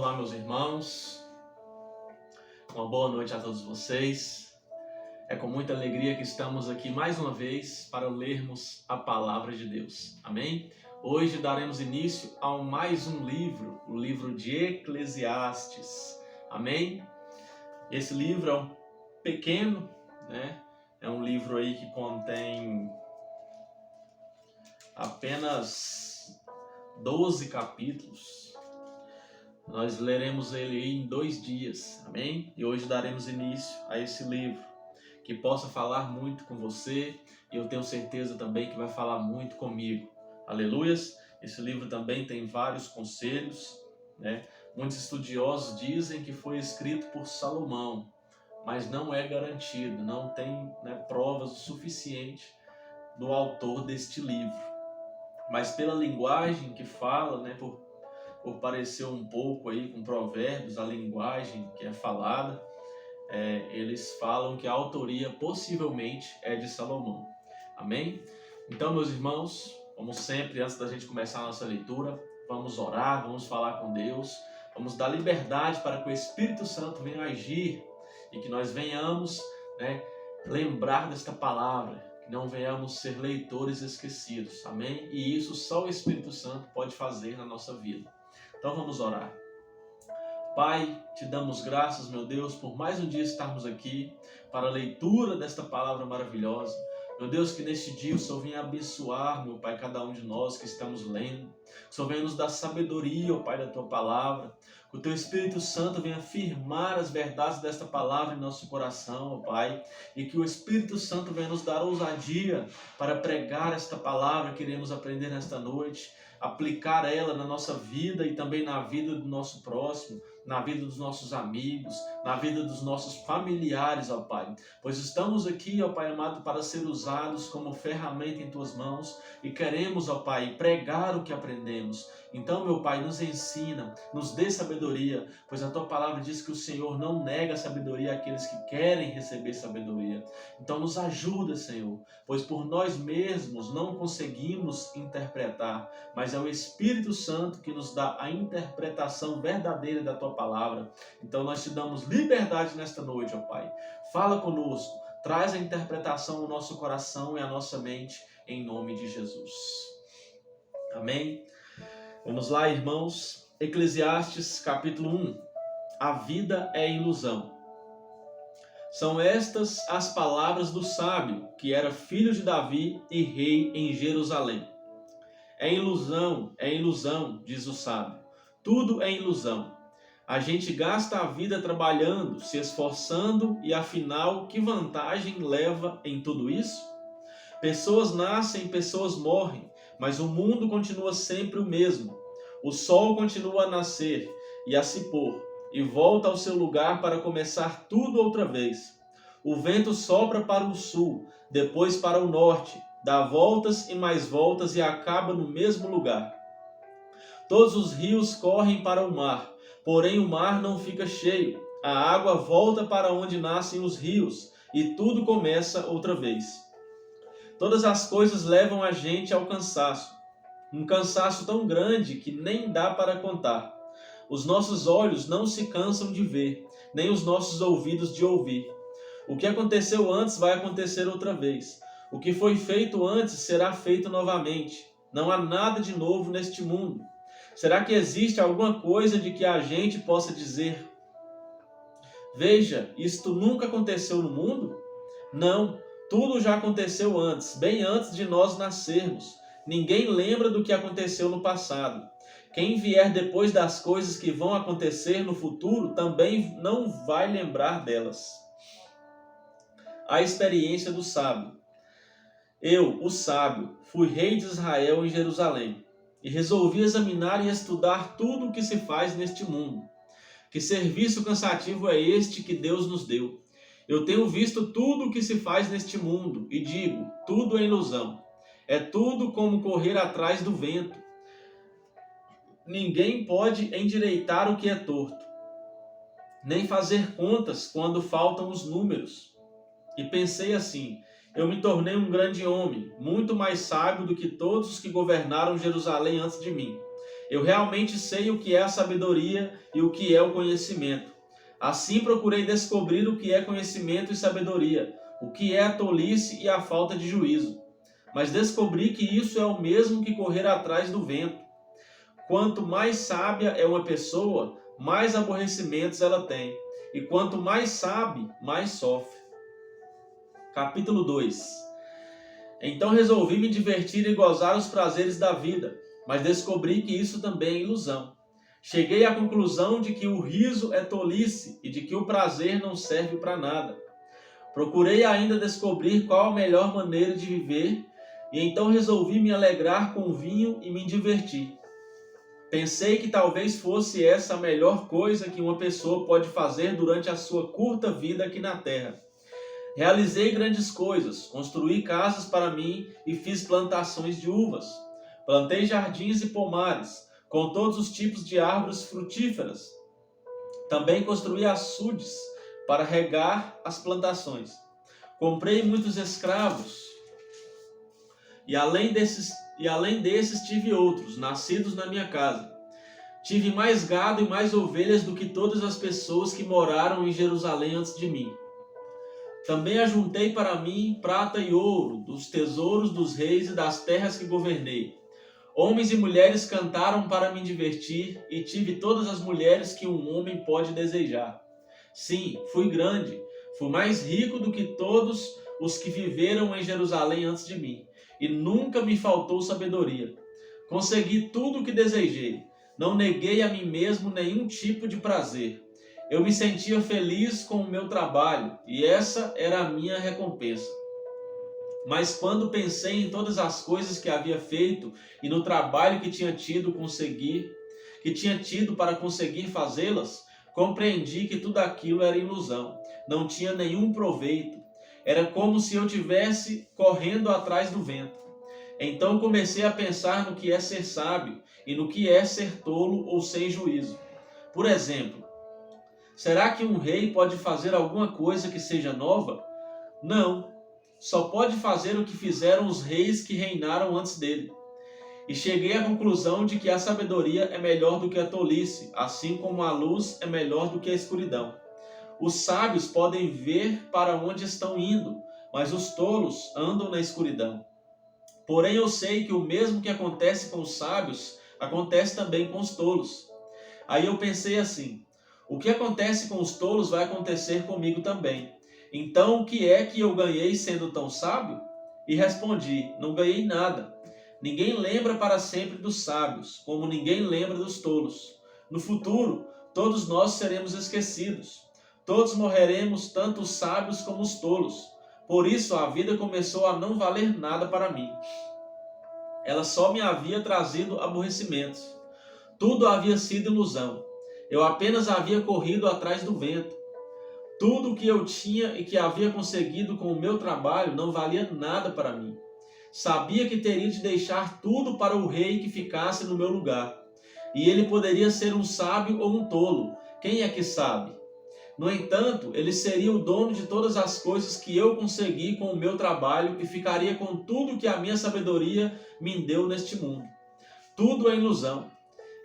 Olá, meus irmãos, uma boa noite a todos vocês. É com muita alegria que estamos aqui mais uma vez para lermos a Palavra de Deus. Amém? Hoje daremos início a mais um livro, o livro de Eclesiastes. Amém? Esse livro é um pequeno, É um livro aí que contém apenas 12 capítulos. Nós leremos ele em 2 dias, amém? E hoje daremos início a esse livro, que possa falar muito com você, e eu tenho certeza também que vai falar muito comigo. Aleluias! Esse livro também tem vários conselhos, Muitos estudiosos dizem que foi escrito por Salomão, mas não é garantido, não tem provas o suficiente do autor deste livro. Mas pela linguagem que fala, por parecer um pouco aí com provérbios, a linguagem que é falada, eles falam que a autoria possivelmente é de Salomão. Amém? Então, meus irmãos, como sempre, antes da gente começar a nossa leitura, vamos orar, vamos falar com Deus, vamos dar liberdade para que o Espírito Santo venha agir e que nós venhamos lembrar desta palavra, que não venhamos ser leitores esquecidos. Amém? E isso só o Espírito Santo pode fazer na nossa vida. Então vamos orar. Pai, te damos graças, meu Deus, por mais um dia estarmos aqui para a leitura desta palavra maravilhosa. Meu Deus, que neste dia o Senhor venha abençoar, meu Pai, cada um de nós que estamos lendo. Que o Senhor venha nos dar sabedoria, ó Pai, da Tua palavra. Que o Teu Espírito Santo venha afirmar as verdades desta palavra em nosso coração, ó Pai. E que o Espírito Santo venha nos dar ousadia para pregar esta palavra que iremos aprender nesta noite. Aplicar ela na nossa vida e também na vida do nosso próximo, na vida dos nossos amigos, na vida dos nossos familiares, ó Pai. Pois estamos aqui, ó Pai amado, para ser usados como ferramenta em Tuas mãos e queremos, ó Pai, pregar o que aprendemos. Então, meu Pai, nos ensina, nos dê sabedoria, pois a Tua palavra diz que o Senhor não nega sabedoria àqueles que querem receber sabedoria. Então, nos ajuda, Senhor, pois por nós mesmos não conseguimos interpretar, mas é o Espírito Santo que nos dá a interpretação verdadeira da Tua palavra. Então nós te damos liberdade nesta noite, ó Pai. Fala conosco, traz a interpretação no nosso coração e à nossa mente, em nome de Jesus. Amém? Vamos lá, irmãos. Eclesiastes capítulo 1. A vida é ilusão. São estas as palavras do sábio, que era filho de Davi e rei em Jerusalém. É ilusão, diz o sábio. Tudo é ilusão. A gente gasta a vida trabalhando, se esforçando e afinal, que vantagem leva em tudo isso? Pessoas nascem, pessoas morrem, mas o mundo continua sempre o mesmo. O sol continua a nascer e a se pôr, e volta ao seu lugar para começar tudo outra vez. O vento sopra para o sul, depois para o norte, dá voltas e mais voltas e acaba no mesmo lugar. Todos os rios correm para o mar, porém o mar não fica cheio. A água volta para onde nascem os rios, e tudo começa outra vez. Todas as coisas levam a gente ao cansaço, um cansaço tão grande que nem dá para contar. Os nossos olhos não se cansam de ver, nem os nossos ouvidos de ouvir. O que aconteceu antes vai acontecer outra vez. O que foi feito antes será feito novamente. Não há nada de novo neste mundo. Será que existe alguma coisa de que a gente possa dizer: veja, isto nunca aconteceu no mundo? Não, tudo já aconteceu antes, bem antes de nós nascermos. Ninguém lembra do que aconteceu no passado. Quem vier depois das coisas que vão acontecer no futuro também não vai lembrar delas. A experiência do sábio. Eu, o sábio, fui rei de Israel em Jerusalém e resolvi examinar e estudar tudo o que se faz neste mundo. Que serviço cansativo é este que Deus nos deu? Eu tenho visto tudo o que se faz neste mundo e digo, tudo é ilusão. É tudo como correr atrás do vento. Ninguém pode endireitar o que é torto, nem fazer contas quando faltam os números. E pensei assim: eu me tornei um grande homem, muito mais sábio do que todos os que governaram Jerusalém antes de mim. Eu realmente sei o que é a sabedoria e o que é o conhecimento. Assim procurei descobrir o que é conhecimento e sabedoria, o que é a tolice e a falta de juízo. Mas descobri que isso é o mesmo que correr atrás do vento. Quanto mais sábia é uma pessoa, mais aborrecimentos ela tem. E quanto mais sabe, mais sofre. Capítulo 2. Então resolvi me divertir e gozar os prazeres da vida, mas descobri que isso também é ilusão. Cheguei à conclusão de que o riso é tolice e de que o prazer não serve para nada. Procurei ainda descobrir qual a melhor maneira de viver e então resolvi me alegrar com o vinho e me divertir. Pensei que talvez fosse essa a melhor coisa que uma pessoa pode fazer durante a sua curta vida aqui na Terra. Realizei grandes coisas, construí casas para mim e fiz plantações de uvas. Plantei jardins e pomares, com todos os tipos de árvores frutíferas. Também construí açudes para regar as plantações. Comprei muitos escravos, e além desses tive outros, nascidos na minha casa. Tive mais gado e mais ovelhas do que todas as pessoas que moraram em Jerusalém antes de mim. Também ajuntei para mim prata e ouro, dos tesouros dos reis e das terras que governei. Homens e mulheres cantaram para me divertir, e tive todas as mulheres que um homem pode desejar. Sim, fui grande, fui mais rico do que todos os que viveram em Jerusalém antes de mim, e nunca me faltou sabedoria. Consegui tudo o que desejei, não neguei a mim mesmo nenhum tipo de prazer. Eu me sentia feliz com o meu trabalho, e essa era a minha recompensa. Mas quando pensei em todas as coisas que havia feito e no trabalho que tinha tido para conseguir fazê-las, compreendi que tudo aquilo era ilusão, não tinha nenhum proveito. Era como se eu estivesse correndo atrás do vento. Então comecei a pensar no que é ser sábio e no que é ser tolo ou sem juízo. Por exemplo, será que um rei pode fazer alguma coisa que seja nova? Não. Só pode fazer o que fizeram os reis que reinaram antes dele. E cheguei à conclusão de que a sabedoria é melhor do que a tolice, assim como a luz é melhor do que a escuridão. Os sábios podem ver para onde estão indo, mas os tolos andam na escuridão. Porém eu sei que o mesmo que acontece com os sábios, acontece também com os tolos. Aí eu pensei assim, o que acontece com os tolos vai acontecer comigo também. Então o que é que eu ganhei sendo tão sábio? E respondi, não ganhei nada. Ninguém lembra para sempre dos sábios, como ninguém lembra dos tolos. No futuro, todos nós seremos esquecidos. Todos morreremos, tanto os sábios como os tolos. Por isso a vida começou a não valer nada para mim. Ela só me havia trazido aborrecimentos. Tudo havia sido ilusão. Eu apenas havia corrido atrás do vento. Tudo o que eu tinha e que havia conseguido com o meu trabalho não valia nada para mim. Sabia que teria de deixar tudo para o rei que ficasse no meu lugar. E ele poderia ser um sábio ou um tolo. Quem é que sabe? No entanto, ele seria o dono de todas as coisas que eu consegui com o meu trabalho e ficaria com tudo que a minha sabedoria me deu neste mundo. Tudo é ilusão.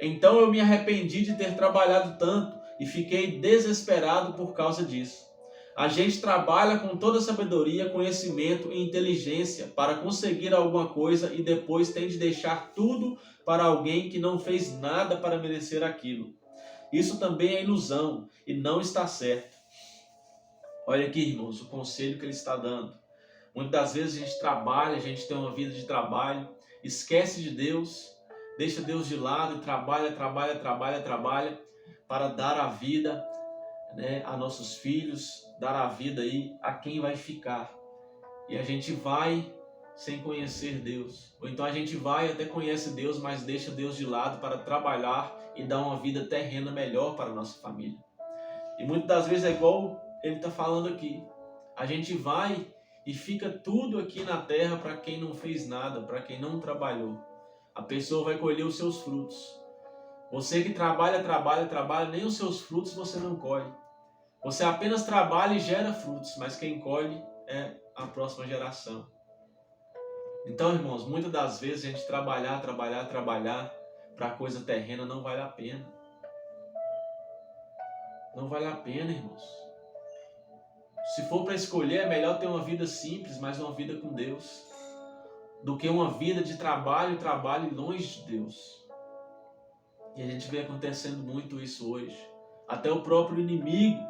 Então eu me arrependi de ter trabalhado tanto e fiquei desesperado por causa disso. A gente trabalha com toda sabedoria, conhecimento e inteligência para conseguir alguma coisa e depois tem de deixar tudo para alguém que não fez nada para merecer aquilo. Isso também é ilusão e não está certo. Olha aqui, irmãos, o conselho que ele está dando. Muitas das vezes a gente trabalha, a gente tem uma vida de trabalho, esquece de Deus, deixa Deus de lado e trabalha para dar a vida, a nossos filhos, dar a vida aí a quem vai ficar. E a gente vai sem conhecer Deus. Ou então a gente vai até conhece Deus, mas deixa Deus de lado para trabalhar e dar uma vida terrena melhor para a nossa família. E muitas das vezes é igual ele está falando aqui. A gente vai e fica tudo aqui na terra para quem não fez nada, para quem não trabalhou. A pessoa vai colher os seus frutos. Você que trabalha, nem os seus frutos você não colhe. Você apenas trabalha e gera frutos, mas quem colhe é a próxima geração. Então, irmãos, muitas das vezes a gente trabalhar para a coisa terrena não vale a pena. Não vale a pena, irmãos. Se for para escolher, é melhor ter uma vida simples, mas uma vida com Deus, do que uma vida de trabalho longe de Deus. E a gente vê acontecendo muito isso hoje. Até o próprio inimigo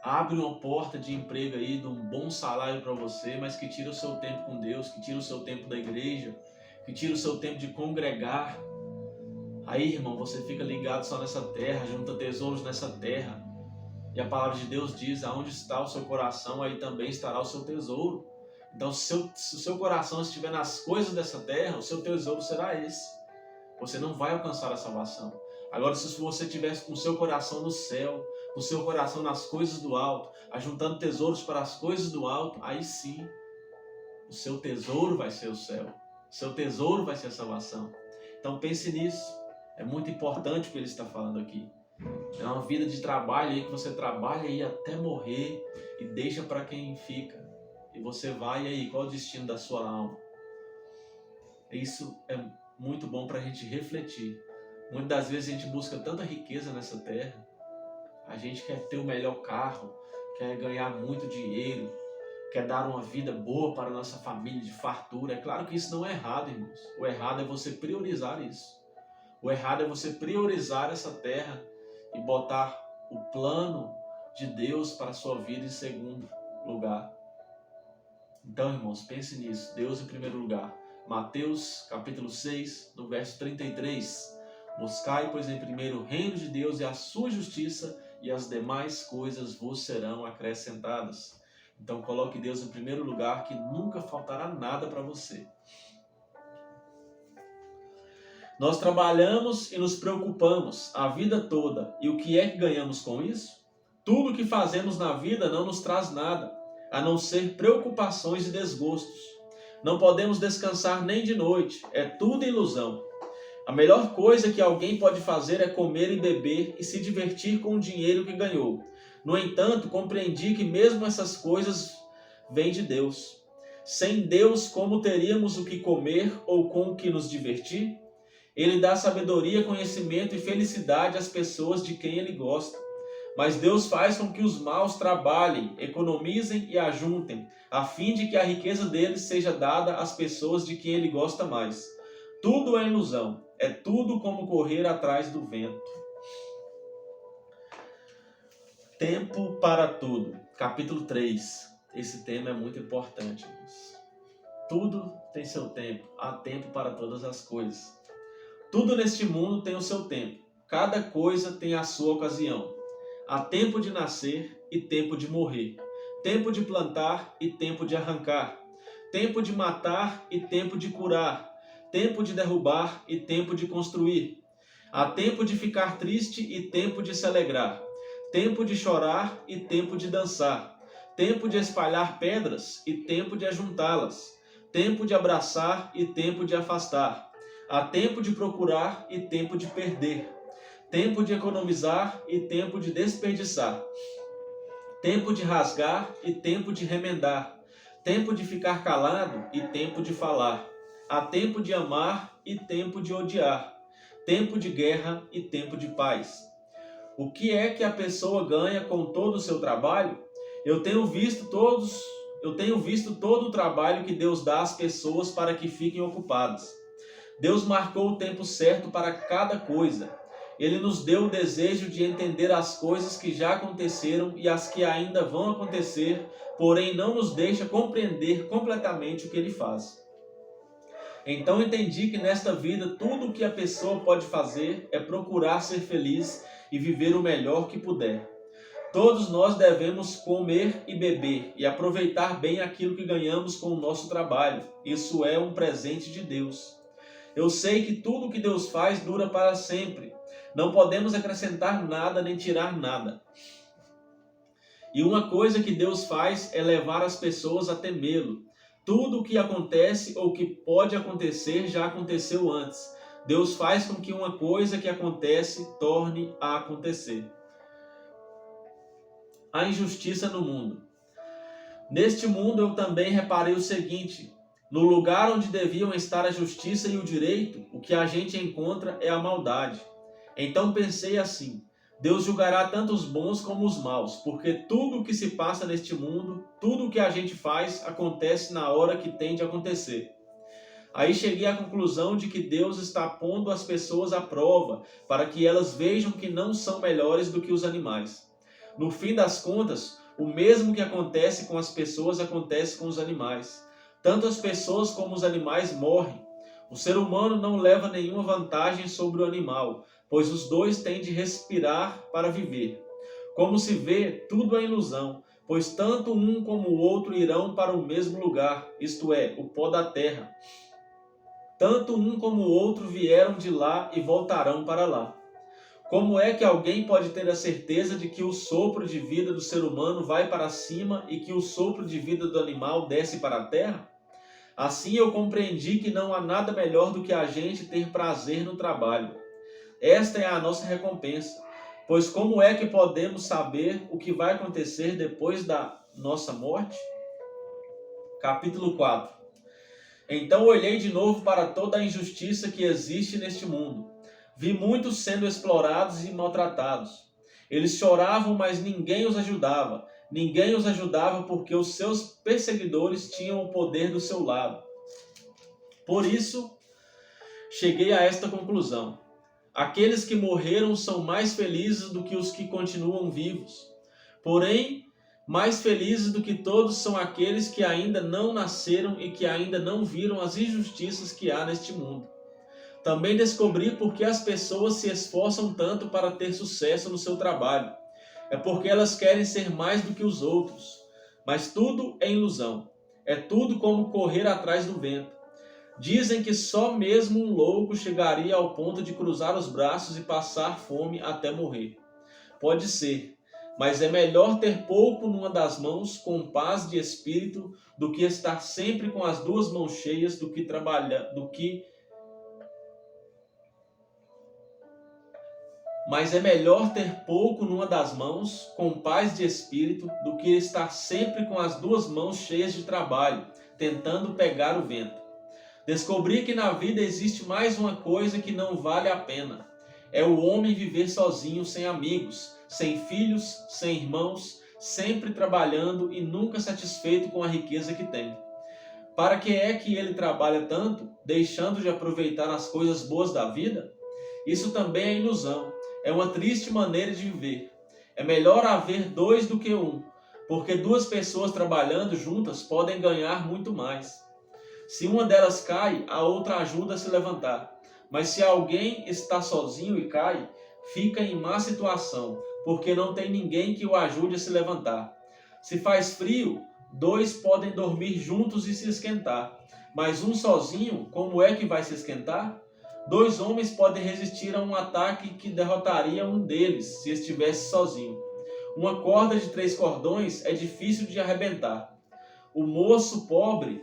abre uma porta de emprego aí, de um bom salário para você, mas que tira o seu tempo com Deus, que tira o seu tempo da igreja, que tira o seu tempo de congregar. Aí, irmão, você fica ligado só nessa terra, junta tesouros nessa terra. E a palavra de Deus diz, aonde está o seu coração, aí também estará o seu tesouro. Então, se o seu coração estiver nas coisas dessa terra, o seu tesouro será esse. Você não vai alcançar a salvação. Agora, se você tivesse com o seu coração no céu, com o seu coração nas coisas do alto, ajuntando tesouros para as coisas do alto, aí sim, o seu tesouro vai ser o céu. O seu tesouro vai ser a salvação. Então pense nisso. É muito importante o que ele está falando aqui. É uma vida de trabalho aí, que você trabalha aí até morrer e deixa para quem fica. E você vai aí, qual é o destino da sua alma? Isso é muito bom para a gente refletir. Muitas das vezes a gente busca tanta riqueza nessa terra. A gente quer ter o melhor carro, quer ganhar muito dinheiro, quer dar uma vida boa para a nossa família, de fartura. É claro que isso não é errado, irmãos. O errado é você priorizar isso. O errado é você priorizar essa terra e botar o plano de Deus para a sua vida em segundo lugar. Então, irmãos, pense nisso. Deus em primeiro lugar. Mateus, capítulo 6, no verso 33. Buscai, pois, em primeiro o reino de Deus e a sua justiça, e as demais coisas vos serão acrescentadas. Então, coloque Deus em primeiro lugar, que nunca faltará nada para você. Nós trabalhamos e nos preocupamos a vida toda. E o que é que ganhamos com isso? Tudo o que fazemos na vida não nos traz nada, a não ser preocupações e desgostos. Não podemos descansar nem de noite, é tudo ilusão. A melhor coisa que alguém pode fazer é comer e beber e se divertir com o dinheiro que ganhou. No entanto, compreendi que mesmo essas coisas vêm de Deus. Sem Deus, como teríamos o que comer ou com o que nos divertir? Ele dá sabedoria, conhecimento e felicidade às pessoas de quem ele gosta. Mas Deus faz com que os maus trabalhem, economizem e ajuntem, a fim de que a riqueza deles seja dada às pessoas de quem ele gosta mais. Tudo é ilusão, é tudo como correr atrás do vento. Tempo para tudo. Capítulo 3. Esse tema é muito importante, irmãos. Tudo tem seu tempo, há tempo para todas as coisas. Tudo neste mundo tem o seu tempo, cada coisa tem a sua ocasião. Há tempo de nascer e tempo de morrer, tempo de plantar e tempo de arrancar, tempo de matar e tempo de curar, tempo de derrubar e tempo de construir. Há tempo de ficar triste e tempo de se alegrar, tempo de chorar e tempo de dançar, tempo de espalhar pedras e tempo de ajuntá-las, tempo de abraçar e tempo de afastar. Há tempo de procurar e tempo de perder, tempo de economizar e tempo de desperdiçar, tempo de rasgar e tempo de remendar, tempo de ficar calado e tempo de falar. Há tempo de amar e tempo de odiar, tempo de guerra e tempo de paz. O que é que a pessoa ganha com todo o seu trabalho? Eu tenho visto todo o trabalho que Deus dá às pessoas para que fiquem ocupadas. Deus marcou o tempo certo para cada coisa. Ele nos deu o desejo de entender as coisas que já aconteceram e as que ainda vão acontecer, porém não nos deixa compreender completamente o que Ele faz. Então entendi que nesta vida tudo o que a pessoa pode fazer é procurar ser feliz e viver o melhor que puder. Todos nós devemos comer e beber e aproveitar bem aquilo que ganhamos com o nosso trabalho. Isso é um presente de Deus. Eu sei que tudo o que Deus faz dura para sempre. Não podemos acrescentar nada nem tirar nada. E uma coisa que Deus faz é levar as pessoas a temê-lo. Tudo o que acontece ou que pode acontecer já aconteceu antes. Deus faz com que uma coisa que acontece torne a acontecer. A injustiça no mundo. Neste mundo eu também reparei o seguinte: No lugar onde deviam estar a justiça e o direito, o que a gente encontra é a maldade. Então pensei assim: Deus julgará tanto os bons como os maus, porque tudo o que se passa neste mundo, tudo o que a gente faz, acontece na hora que tem de acontecer. Aí cheguei à conclusão de que Deus está pondo as pessoas à prova, para que elas vejam que não são melhores do que os animais. No fim das contas, o mesmo que acontece com as pessoas acontece com os animais. Tanto as pessoas como os animais morrem. O ser humano não leva nenhuma vantagem sobre o animal, pois os dois têm de respirar para viver. Como se vê, tudo é ilusão, pois tanto um como o outro irão para o mesmo lugar, isto é, o pó da terra. Tanto um como o outro vieram de lá e voltarão para lá. Como é que alguém pode ter a certeza de que o sopro de vida do ser humano vai para cima e que o sopro de vida do animal desce para a terra? Assim eu compreendi que não há nada melhor do que a gente ter prazer no trabalho. Esta é a nossa recompensa, pois como é que podemos saber o que vai acontecer depois da nossa morte? Capítulo 4. Então olhei de novo para toda a injustiça que existe neste mundo. Vi muitos sendo explorados e maltratados. Eles choravam, mas ninguém os ajudava. Ninguém os ajudava porque os seus perseguidores tinham o poder do seu lado. Por isso, cheguei a esta conclusão. Aqueles que morreram são mais felizes do que os que continuam vivos. Porém, mais felizes do que todos são aqueles que ainda não nasceram e que ainda não viram as injustiças que há neste mundo. Também descobri por que as pessoas se esforçam tanto para ter sucesso no seu trabalho. É porque elas querem ser mais do que os outros. Mas tudo é ilusão. É tudo como correr atrás do vento. Dizem que só mesmo um louco chegaria ao ponto de cruzar os braços e passar fome até morrer. Pode ser, mas é melhor ter pouco numa das mãos com paz de espírito do que estar sempre com as duas mãos cheias Mas é melhor ter pouco numa das mãos, com paz de espírito, do que estar sempre com as duas mãos cheias de trabalho, tentando pegar o vento. Descobri que na vida existe mais uma coisa que não vale a pena. É o homem viver sozinho, sem amigos, sem filhos, sem irmãos, sempre trabalhando e nunca satisfeito com a riqueza que tem. Para que é que ele trabalha tanto, deixando de aproveitar as coisas boas da vida? Isso também é ilusão. É uma triste maneira de viver. É melhor haver dois do que um, porque duas pessoas trabalhando juntas podem ganhar muito mais. Se uma delas cai, a outra ajuda a se levantar. Mas se alguém está sozinho e cai, fica em má situação, porque não tem ninguém que o ajude a se levantar. Se faz frio, dois podem dormir juntos e se esquentar. Mas um sozinho, como é que vai se esquentar? Dois homens podem resistir a um ataque que derrotaria um deles se estivesse sozinho. Uma corda de 3 cordões é difícil de arrebentar. O moço pobre,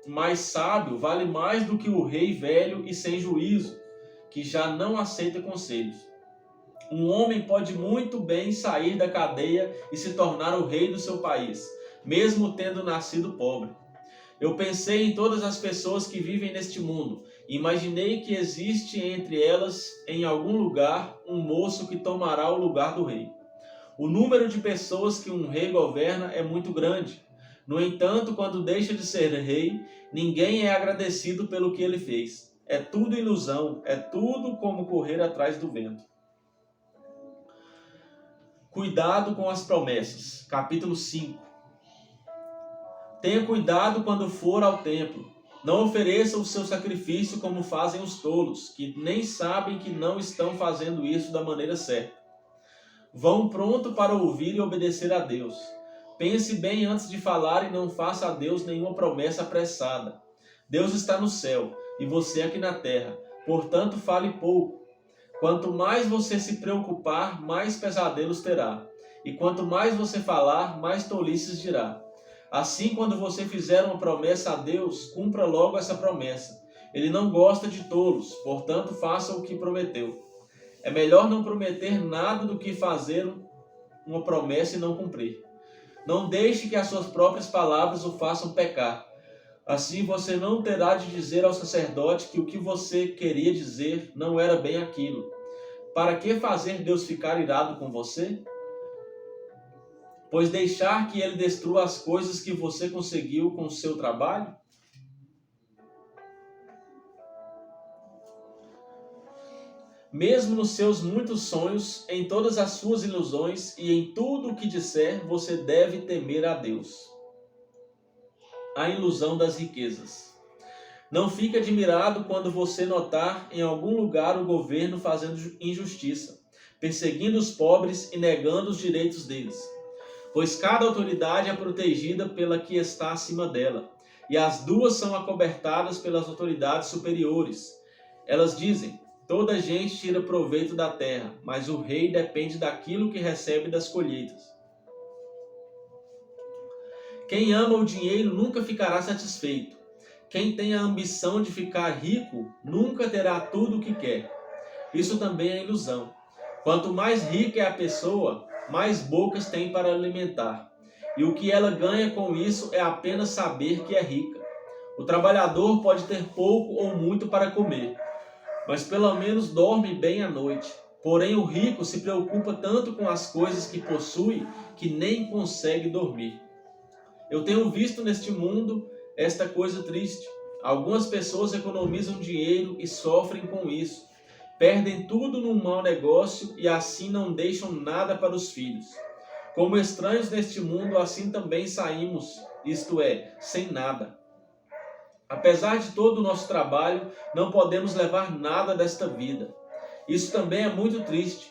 mais sábio, vale mais do que o rei velho e sem juízo, que já não aceita conselhos. Um homem pode muito bem sair da cadeia e se tornar o rei do seu país, mesmo tendo nascido pobre. Eu pensei em todas as pessoas que vivem neste mundo e imaginei que existe entre elas, em algum lugar, um moço que tomará o lugar do rei. O número de pessoas que um rei governa é muito grande. No entanto, quando deixa de ser rei, ninguém é agradecido pelo que ele fez. É tudo ilusão, é tudo como correr atrás do vento. Cuidado com as promessas. Capítulo 5. Tenha cuidado quando for ao templo. Não ofereça o seu sacrifício como fazem os tolos, que nem sabem que não estão fazendo isso da maneira certa. Vão pronto para ouvir e obedecer a Deus. Pense bem antes de falar e não faça a Deus nenhuma promessa apressada. Deus está no céu e você aqui na terra, portanto fale pouco. Quanto mais você se preocupar, mais pesadelos terá. E quanto mais você falar, mais tolices dirá. Assim, quando você fizer uma promessa a Deus, cumpra logo essa promessa. Ele não gosta de tolos, portanto faça o que prometeu. É melhor não prometer nada do que fazer uma promessa e não cumprir. Não deixe que as suas próprias palavras o façam pecar. Assim você não terá de dizer ao sacerdote que o que você queria dizer não era bem aquilo. Para que fazer Deus ficar irado com você? Pois deixar que ele destrua as coisas que você conseguiu com o seu trabalho? Mesmo nos seus muitos sonhos, em todas as suas ilusões e em tudo o que disser, você deve temer a Deus. A ilusão das riquezas. Não fique admirado quando você notar em algum lugar o governo fazendo injustiça, perseguindo os pobres e negando os direitos deles. Pois cada autoridade é protegida pela que está acima dela, e as duas são acobertadas pelas autoridades superiores. Elas dizem: toda gente tira proveito da terra, mas o rei depende daquilo que recebe das colheitas. Quem ama o dinheiro nunca ficará satisfeito. Quem tem a ambição de ficar rico nunca terá tudo o que quer. Isso também é ilusão. Quanto mais rica é a pessoa, mais bocas tem para alimentar. E o que ela ganha com isso é apenas saber que é rica. O trabalhador pode ter pouco ou muito para comer, mas pelo menos dorme bem à noite. Porém, o rico se preocupa tanto com as coisas que possui que nem consegue dormir. Eu tenho visto neste mundo esta coisa triste. Algumas pessoas economizam dinheiro e sofrem com isso. Perdem tudo num mau negócio e assim não deixam nada para os filhos. Como estranhos neste mundo, assim também saímos, isto é, sem nada. Apesar de todo o nosso trabalho, não podemos levar nada desta vida. Isso também é muito triste.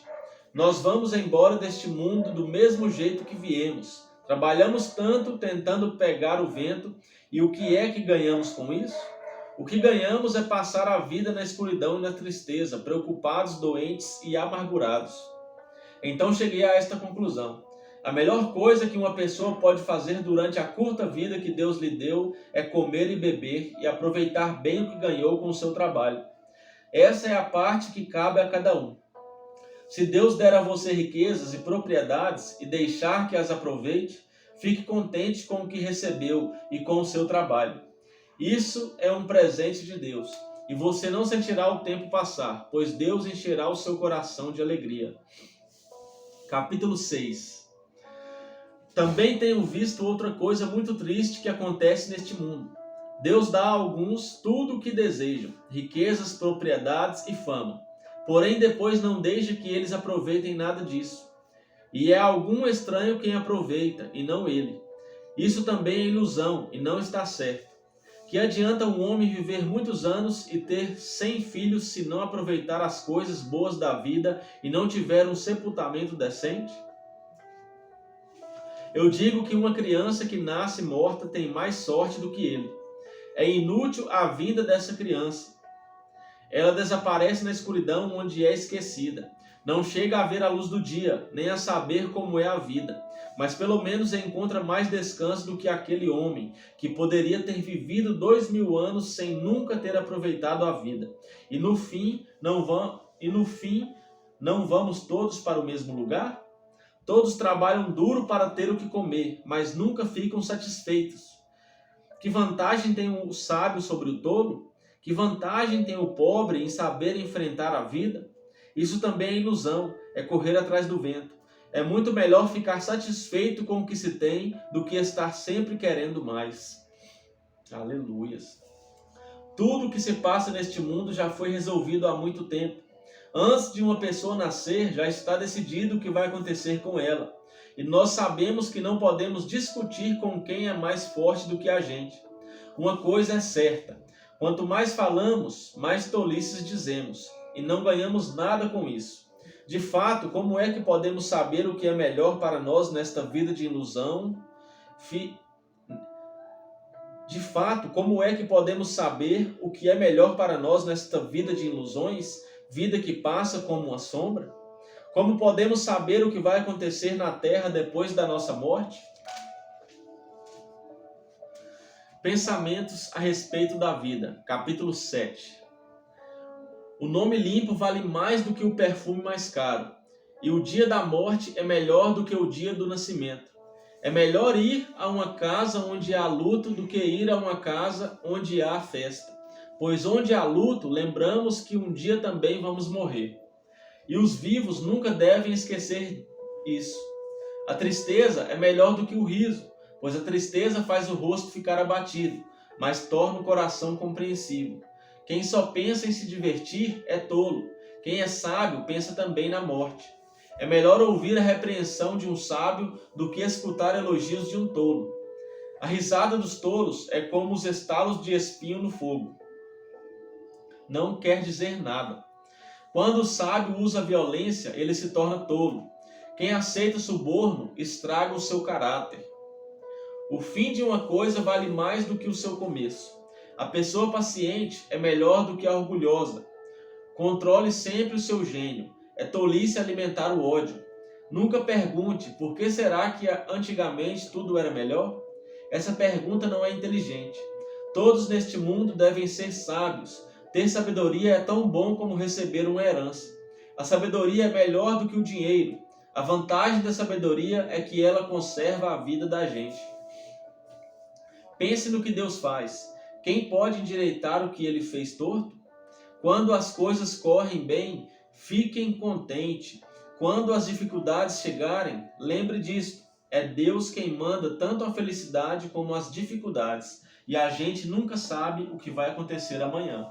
Nós vamos embora deste mundo do mesmo jeito que viemos. Trabalhamos tanto tentando pegar o vento, e o que é que ganhamos com isso? O que ganhamos é passar a vida na escuridão e na tristeza, preocupados, doentes e amargurados. Então cheguei a esta conclusão. A melhor coisa que uma pessoa pode fazer durante a curta vida que Deus lhe deu é comer e beber e aproveitar bem o que ganhou com o seu trabalho. Essa é a parte que cabe a cada um. Se Deus der a você riquezas e propriedades e deixar que as aproveite, fique contente com o que recebeu e com o seu trabalho. Isso é um presente de Deus, e você não sentirá o tempo passar, pois Deus encherá o seu coração de alegria. Capítulo 6. Também tenho visto outra coisa muito triste que acontece neste mundo. Deus dá a alguns tudo o que desejam, riquezas, propriedades e fama. Porém, depois não deixa que eles aproveitem nada disso. E é algum estranho quem aproveita, e não ele. Isso também é ilusão, e não está certo. Que adianta um homem viver muitos anos e ter 100 filhos se não aproveitar as coisas boas da vida e não tiver um sepultamento decente? Eu digo que uma criança que nasce morta tem mais sorte do que ele. É inútil a vinda dessa criança. Ela desaparece na escuridão onde é esquecida. Não chega a ver a luz do dia, nem a saber como é a vida. Mas pelo menos encontra mais descanso do que aquele homem, que poderia ter vivido 2000 anos sem nunca ter aproveitado a vida. E no fim, não vamos todos para o mesmo lugar? Todos trabalham duro para ter o que comer, mas nunca ficam satisfeitos. Que vantagem tem o sábio sobre o tolo? Que vantagem tem o pobre em saber enfrentar a vida? Isso também é ilusão, é correr atrás do vento. É muito melhor ficar satisfeito com o que se tem do que estar sempre querendo mais. Aleluias. Tudo que se passa neste mundo já foi resolvido há muito tempo. Antes de uma pessoa nascer, já está decidido o que vai acontecer com ela. E nós sabemos que não podemos discutir com quem é mais forte do que a gente. Uma coisa é certa. Quanto mais falamos, mais tolices dizemos, e não ganhamos nada com isso. De fato, como é que podemos saber o que é melhor para nós nesta vida de ilusão? De fato, como é que podemos saber o que é melhor para nós nesta vida de ilusões, vida que passa como uma sombra? Como podemos saber o que vai acontecer na terra depois da nossa morte? Pensamentos a respeito da vida, capítulo 7. O nome limpo vale mais do que o perfume mais caro, e o dia da morte é melhor do que o dia do nascimento. É melhor ir a uma casa onde há luto do que ir a uma casa onde há festa. Pois onde há luto, lembramos que um dia também vamos morrer. E os vivos nunca devem esquecer isso. A tristeza é melhor do que o riso, pois a tristeza faz o rosto ficar abatido, mas torna o coração compreensivo. Quem só pensa em se divertir é tolo. Quem é sábio pensa também na morte. É melhor ouvir a repreensão de um sábio do que escutar elogios de um tolo. A risada dos tolos é como os estalos de espinho no fogo. Não quer dizer nada. Quando o sábio usa a violência, ele se torna tolo. Quem aceita suborno estraga o seu caráter. O fim de uma coisa vale mais do que o seu começo. A pessoa paciente é melhor do que a orgulhosa. Controle sempre o seu gênio. É tolice alimentar o ódio. Nunca pergunte por que será que antigamente tudo era melhor? Essa pergunta não é inteligente. Todos neste mundo devem ser sábios. Ter sabedoria é tão bom como receber uma herança. A sabedoria é melhor do que o dinheiro. A vantagem da sabedoria é que ela conserva a vida da gente. Pense no que Deus faz. Quem pode endireitar o que ele fez torto? Quando as coisas correm bem, fiquem contentes. Quando as dificuldades chegarem, lembre disto. É Deus quem manda tanto a felicidade como as dificuldades. E a gente nunca sabe o que vai acontecer amanhã.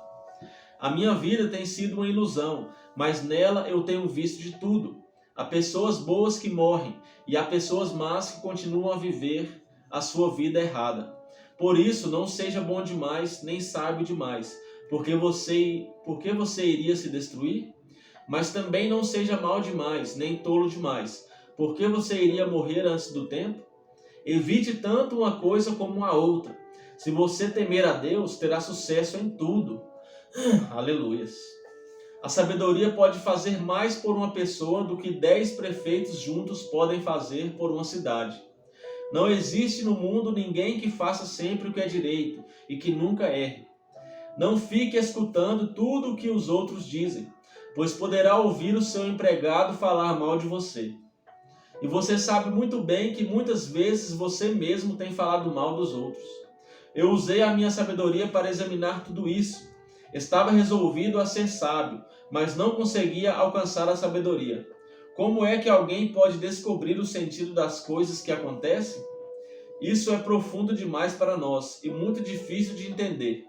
A minha vida tem sido uma ilusão, mas nela eu tenho visto de tudo. Há pessoas boas que morrem e há pessoas más que continuam a viver a sua vida errada. Por isso, não seja bom demais, nem sábio demais, porque você iria se destruir? Mas também não seja mal demais, nem tolo demais, porque você iria morrer antes do tempo? Evite tanto uma coisa como a outra. Se você temer a Deus, terá sucesso em tudo. Aleluias. A sabedoria pode fazer mais por uma pessoa do que 10 prefeitos juntos podem fazer por uma cidade. Não existe no mundo ninguém que faça sempre o que é direito e que nunca erre. Não fique escutando tudo o que os outros dizem, pois poderá ouvir o seu empregado falar mal de você. E você sabe muito bem que muitas vezes você mesmo tem falado mal dos outros. Eu usei a minha sabedoria para examinar tudo isso. Estava resolvido a ser sábio, mas não conseguia alcançar a sabedoria. Como é que alguém pode descobrir o sentido das coisas que acontecem? Isso é profundo demais para nós e muito difícil de entender.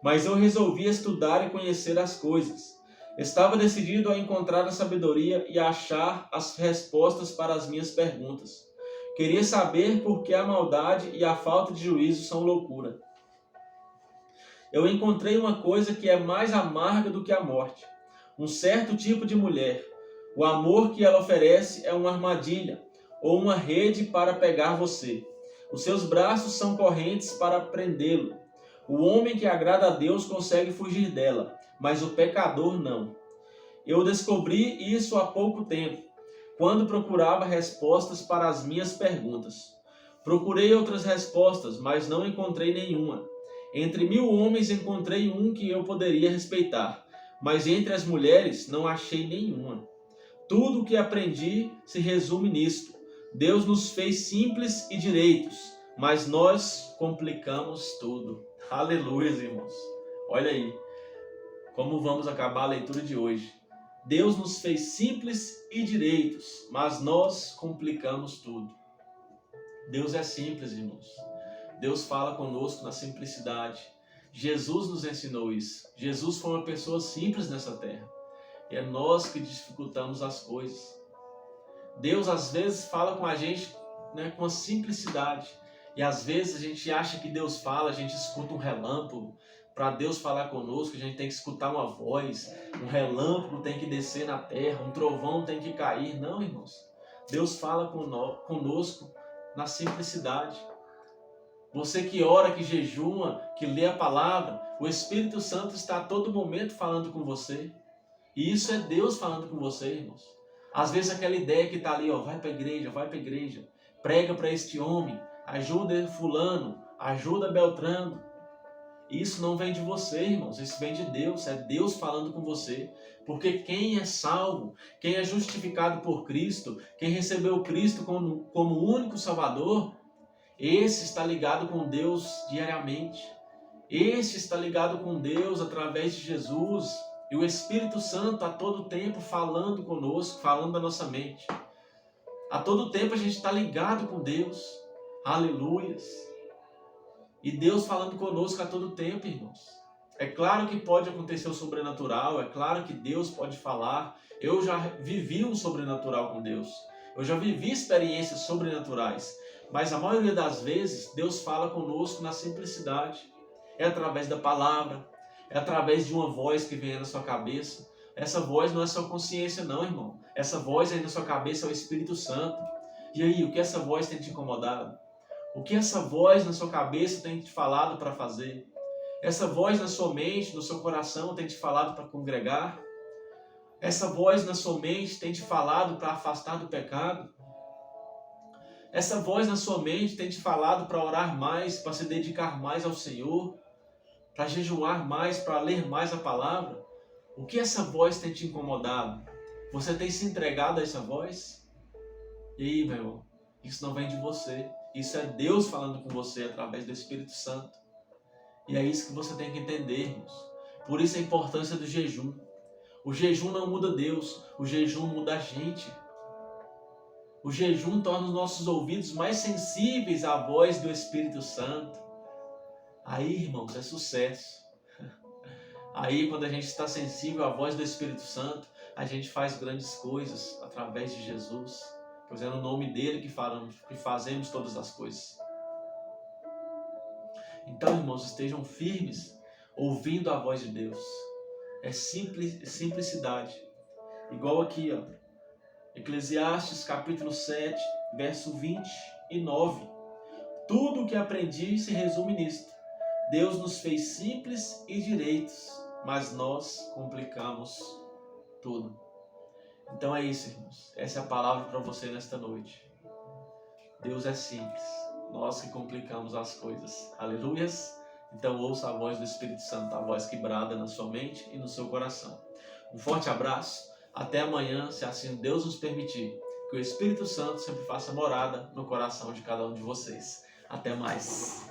Mas eu resolvi estudar e conhecer as coisas. Estava decidido a encontrar a sabedoria e a achar as respostas para as minhas perguntas. Queria saber por que a maldade e a falta de juízo são loucura. Eu encontrei uma coisa que é mais amarga do que a morte. Um certo tipo de mulher. O amor que ela oferece é uma armadilha ou uma rede para pegar você. Os seus braços são correntes para prendê-lo. O homem que agrada a Deus consegue fugir dela, mas o pecador não. Eu descobri isso há pouco tempo, quando procurava respostas para as minhas perguntas. Procurei outras respostas, mas não encontrei nenhuma. Entre 1000 homens encontrei um que eu poderia respeitar, mas entre as mulheres não achei nenhuma. Tudo o que aprendi se resume nisto. Deus nos fez simples e direitos, mas nós complicamos tudo. Aleluia, irmãos. Olha aí como vamos acabar a leitura de hoje. Deus nos fez simples e direitos, mas nós complicamos tudo. Deus é simples, irmãos. Deus fala conosco na simplicidade. Jesus nos ensinou isso. Jesus foi uma pessoa simples nessa terra. E é nós que dificultamos as coisas. Deus às vezes fala com a gente, com a simplicidade. E às vezes a gente acha que Deus fala, a gente escuta um relâmpago. Para Deus falar conosco, a gente tem que escutar uma voz. Um relâmpago tem que descer na terra, um trovão tem que cair. Não, irmãos. Deus fala conosco na simplicidade. Você que ora, que jejua, que lê a palavra, o Espírito Santo está a todo momento falando com você. E isso é Deus falando com você, irmãos. Às vezes aquela ideia que está ali, vai para a igreja, prega para este homem, ajuda fulano, ajuda Beltrano. Isso não vem de você, irmãos, isso vem de Deus, é Deus falando com você. Porque quem é salvo, quem é justificado por Cristo, quem recebeu Cristo como único Salvador, esse está ligado com Deus diariamente. Esse está ligado com Deus através de Jesus. E o Espírito Santo a todo tempo falando conosco, falando da nossa mente. A todo tempo a gente está ligado com Deus. Aleluias. E Deus falando conosco a todo tempo, irmãos. É claro que pode acontecer o sobrenatural, é claro que Deus pode falar. Eu já vivi um sobrenatural com Deus. Eu já vivi experiências sobrenaturais. Mas a maioria das vezes, Deus fala conosco na simplicidade. É através da palavra, é através de uma voz que vem na sua cabeça. Essa voz não é sua consciência não, irmão. Essa voz aí na sua cabeça é o Espírito Santo. E aí, o que essa voz tem te incomodado? O que essa voz na sua cabeça tem te falado para fazer? Essa voz na sua mente, no seu coração tem te falado para congregar? Essa voz na sua mente tem te falado para afastar do pecado? Essa voz na sua mente tem te falado para orar mais, para se dedicar mais ao Senhor, para jejuar mais, para ler mais a palavra? O que essa voz tem te incomodado? Você tem se entregado a essa voz? E aí, meu irmão, isso não vem de você. Isso é Deus falando com você através do Espírito Santo. E é isso que você tem que entender, irmãos. Por isso a importância do jejum. O jejum não muda Deus, o jejum muda a gente. O jejum torna os nossos ouvidos mais sensíveis à voz do Espírito Santo. Aí, irmãos, é sucesso. Aí, quando a gente está sensível à voz do Espírito Santo, a gente faz grandes coisas através de Jesus. Pois é no nome dele que fazemos todas as coisas. Então, irmãos, estejam firmes, ouvindo a voz de Deus. É simplicidade. Igual aqui, ó. Eclesiastes capítulo 7, verso 29. Tudo o que aprendi se resume nisto. Deus nos fez simples e direitos, mas nós complicamos tudo. Então é isso, irmãos. Essa é a palavra para você nesta noite. Deus é simples. Nós que complicamos as coisas. Aleluias. Então ouça a voz do Espírito Santo, a voz que brada na sua mente e no seu coração. Um forte abraço. Até amanhã, se assim Deus nos permitir. Que o Espírito Santo sempre faça morada no coração de cada um de vocês. Até mais.